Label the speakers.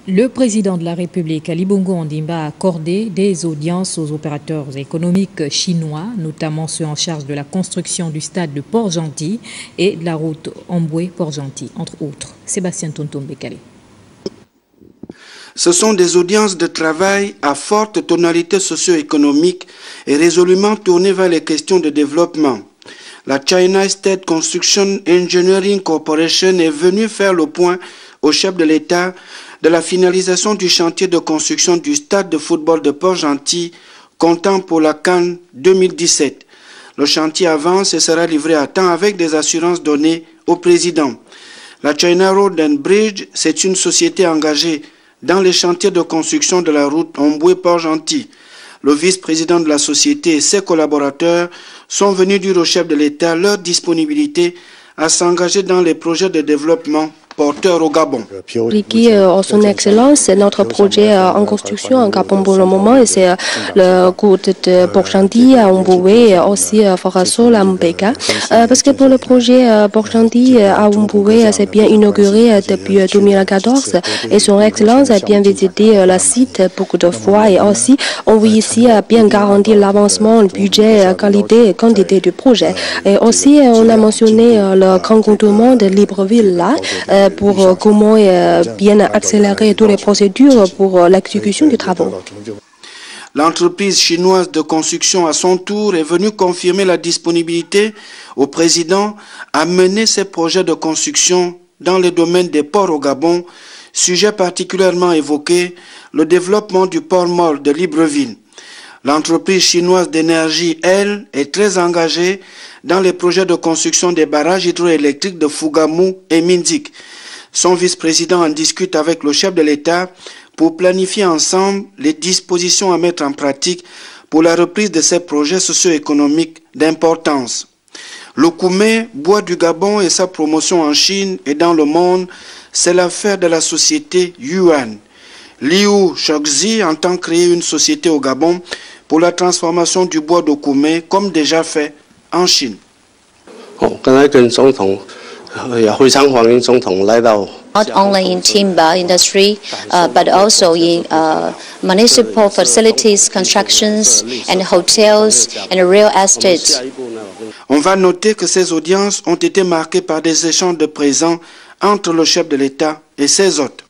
Speaker 1: Le président de la République, Ali Bongo Ondimba, a accordé des audiences aux opérateurs économiques chinois, notamment ceux en charge de la construction du stade de Port-Gentil et de la route Omboué-Port-Gentil, entre autres. Sébastien Tonton-Bekale.
Speaker 2: Ce sont des audiences de travail à forte tonalité socio-économique et résolument tournées vers les questions de développement. La China State Construction Engineering Corporation est venue faire le point au chef de l'État de la finalisation du chantier de construction du stade de football de Port-Gentil, comptant pour la CAN 2017. Le chantier avance et sera livré à temps avec des assurances données au président. La China Road and Bridge, c'est une société engagée dans les chantiers de construction de la route Omboué-Port-Gentil. Le vice-président de la société et ses collaborateurs sont venus dire au chef de l'État leur disponibilité à s'engager dans les projets de développement porteur au Gabon.
Speaker 3: Son Excellence, c'est notre projet en construction en Gabon pour le moment et c'est le route de Port-Gentil à Omboué et aussi Forasol à Mbeka. Parce que pour le projet Port-Gentil à Omboué, c'est bien inauguré depuis 2014 et Son Excellence a bien visité le site beaucoup de fois et aussi on veut ici bien garantir l'avancement, le budget, qualité et quantité du projet. Et aussi on a mentionné le grand contournement de Libreville là, pour comment bien accélérer toutes les procédures pour l'exécution du travaux.
Speaker 2: L'entreprise chinoise de construction à son tour est venue confirmer la disponibilité au président à mener ses projets de construction dans le domaine des ports au Gabon, sujet particulièrement évoqué, le développement du port mort de Libreville. L'entreprise chinoise d'énergie, elle, est très engagée dans les projets de construction des barrages hydroélectriques de Fugamou et Minzik. Son vice-président en discute avec le chef de l'État pour planifier ensemble les dispositions à mettre en pratique pour la reprise de ces projets socio-économiques d'importance. Le Koumé, bois du Gabon et sa promotion en Chine et dans le monde, c'est l'affaire de la société Yuan. Liu Shokzi entend créer une société au Gabon pour la transformation du bois de Koumé comme déjà fait en Chine.
Speaker 4: Not only in timber industry, but also in municipal facilities, constructions, and hotels and real estate.
Speaker 2: On va noter que ces audiences ont été marquées par des échanges de présents entre le chef de l'État et ses hôtes.